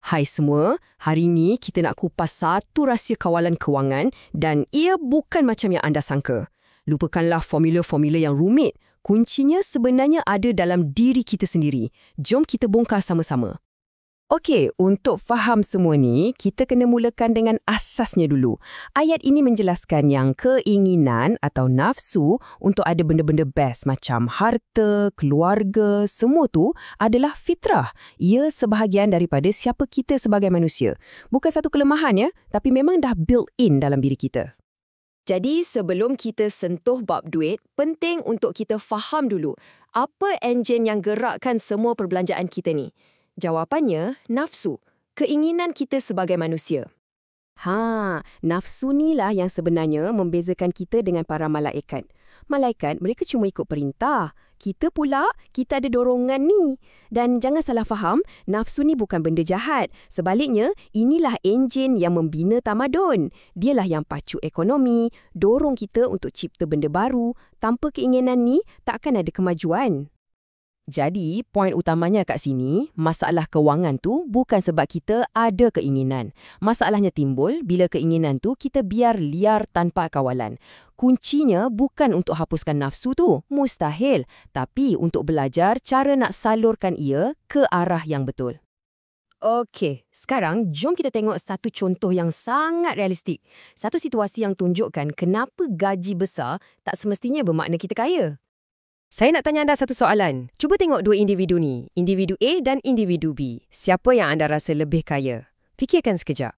Hai semua, hari ini kita nak kupas satu rahsia kawalan kewangan dan ia bukan macam yang anda sangka. Lupakanlah formula-formula yang rumit. Kuncinya sebenarnya ada dalam diri kita sendiri. Jom kita bongkar sama-sama. Okey, untuk faham semua ni, kita kena mulakan dengan asasnya dulu. Ayat ini menjelaskan yang keinginan atau nafsu untuk ada benda-benda best macam harta, keluarga, semua tu adalah fitrah. Ia sebahagian daripada siapa kita sebagai manusia. Bukan satu kelemahan ya, tapi memang dah built-in dalam diri kita. Jadi sebelum kita sentuh bab duit, penting untuk kita faham dulu apa enjin yang gerakkan semua perbelanjaan kita ni. Jawapannya, nafsu. Keinginan kita sebagai manusia. Nafsu ni lah yang sebenarnya membezakan kita dengan para malaikat. Malaikat, mereka cuma ikut perintah. Kita pula, kita ada dorongan ni. Dan jangan salah faham, nafsu ni bukan benda jahat. Sebaliknya, inilah enjin yang membina tamadun. Dialah yang pacu ekonomi, dorong kita untuk cipta benda baru. Tanpa keinginan ni, takkan ada kemajuan. Jadi, poin utamanya kat sini, masalah kewangan tu bukan sebab kita ada keinginan. Masalahnya timbul bila keinginan tu kita biar liar tanpa kawalan. Kuncinya bukan untuk hapuskan nafsu tu, mustahil. Tapi untuk belajar cara nak salurkan ia ke arah yang betul. Okey, sekarang jom kita tengok satu contoh yang sangat realistik. Satu situasi yang tunjukkan kenapa gaji besar tak semestinya bermakna kita kaya. Saya nak tanya anda satu soalan. Cuba tengok dua individu ni, individu A dan individu B. Siapa yang anda rasa lebih kaya? Fikirkan sekejap.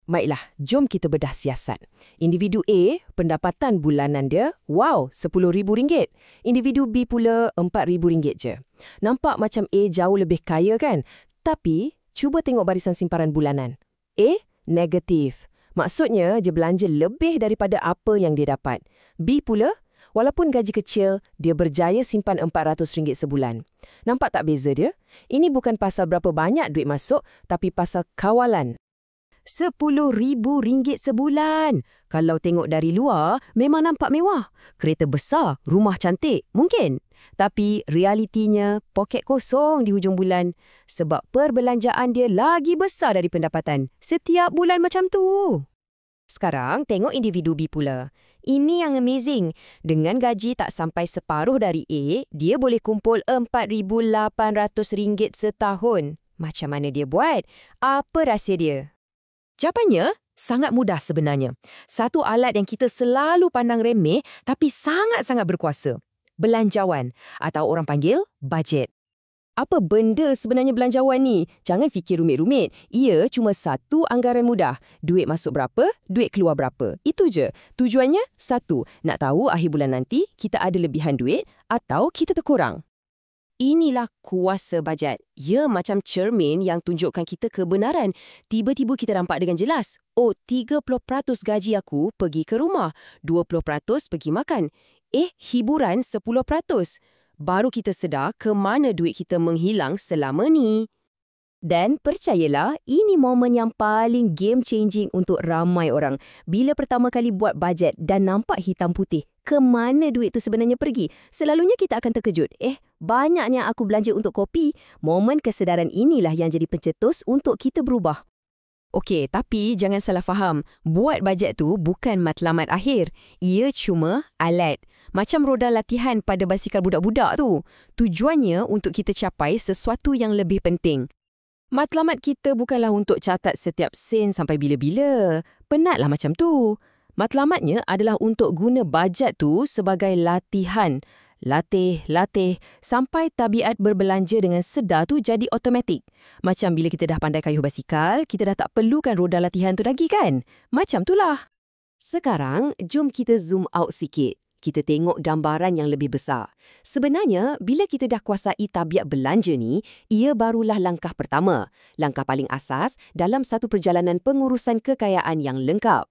Baiklah, jom kita bedah siasat. Individu A, pendapatan bulanan dia, RM10,000. Individu B pula RM4,000 je. Nampak macam A jauh lebih kaya kan? Tapi, cuba tengok barisan simpanan bulanan. A, negatif. Maksudnya, dia belanja lebih daripada apa yang dia dapat. B pula, walaupun gaji kecil, dia berjaya simpan RM400 sebulan. Nampak tak beza dia? Ini bukan pasal berapa banyak duit masuk, tapi pasal kawalan. RM10,000 sebulan. Kalau tengok dari luar, memang nampak mewah. Kereta besar, rumah cantik, mungkin. Tapi realitinya, poket kosong di hujung bulan. Sebab perbelanjaan dia lagi besar dari pendapatan. Setiap bulan macam tu. Sekarang, tengok individu B pula. Ini yang amazing. Dengan gaji tak sampai separuh dari A, dia boleh kumpul RM4,800 setahun. Macam mana dia buat? Apa rahsia dia? Jawapannya, sangat mudah sebenarnya. Satu alat yang kita selalu pandang remeh tapi sangat-sangat berkuasa. Belanjawan atau orang panggil bajet. Apa benda sebenarnya belanjawan ni? Jangan fikir rumit-rumit. Ia cuma satu anggaran mudah. Duit masuk berapa, duit keluar berapa. Itu je. Tujuannya, satu, nak tahu akhir bulan nanti kita ada lebihan duit atau kita terkurang. Inilah kuasa bajet. Ia macam cermin yang tunjukkan kita kebenaran. Tiba-tiba kita nampak dengan jelas. 30% gaji aku pergi ke rumah. 20% pergi makan. Hiburan 10%. Baru kita sedar ke mana duit kita menghilang selama ni. Dan percayalah, ini momen yang paling game-changing untuk ramai orang. Bila pertama kali buat bajet dan nampak hitam putih, ke mana duit tu sebenarnya pergi? Selalunya kita akan terkejut. Banyaknya aku belanja untuk kopi. Momen kesedaran inilah yang jadi pencetus untuk kita berubah. Okey, tapi jangan salah faham. Buat bajet tu bukan matlamat akhir. Ia cuma alat. Macam roda latihan pada basikal budak-budak tu. Tujuannya untuk kita capai sesuatu yang lebih penting. Matlamat kita bukanlah untuk catat setiap sen sampai bila-bila. Penatlah macam tu. Matlamatnya adalah untuk guna bajet tu sebagai latihan. Latih, sampai tabiat berbelanja dengan sedar tu jadi automatik. Macam bila kita dah pandai kayuh basikal, kita dah tak perlukan roda latihan tu lagi kan? Macam itulah. Sekarang, jom kita zoom out sikit. Kita tengok gambaran yang lebih besar. Sebenarnya, bila kita dah kuasai tabiat belanja ni, ia barulah langkah pertama. Langkah paling asas dalam satu perjalanan pengurusan kekayaan yang lengkap.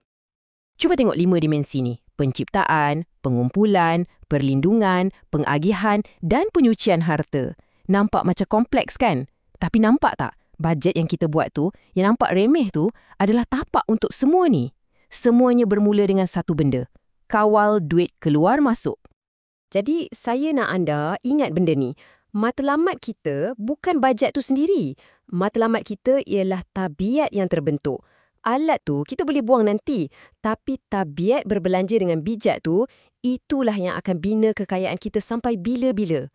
Cuba tengok 5 dimensi ni. Penciptaan, pengumpulan, perlindungan, pengagihan dan penyucian harta. Nampak macam kompleks kan? Tapi nampak tak? Bajet yang kita buat tu, yang nampak remeh tu, adalah tapak untuk semua ni. Semuanya bermula dengan satu benda. Kawal duit keluar masuk. Jadi, saya nak anda ingat benda ni. Matlamat kita bukan bajet tu sendiri. Matlamat kita ialah tabiat yang terbentuk. Alat tu kita boleh buang nanti, tapi tabiat berbelanja dengan bijak tu, itulah yang akan bina kekayaan kita sampai bila-bila.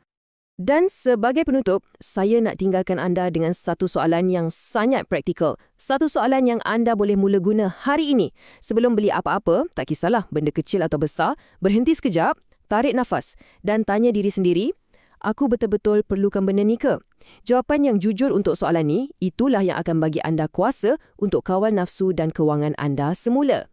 Dan sebagai penutup, saya nak tinggalkan anda dengan satu soalan yang sangat praktikal. Satu soalan yang anda boleh mula guna hari ini. Sebelum beli apa-apa, tak kisahlah benda kecil atau besar, berhenti sekejap, tarik nafas dan tanya diri sendiri, aku betul-betul perlukan benda ni ke? Jawapan yang jujur untuk soalan ni, itulah yang akan bagi anda kuasa untuk kawal nafsu dan kewangan anda semula.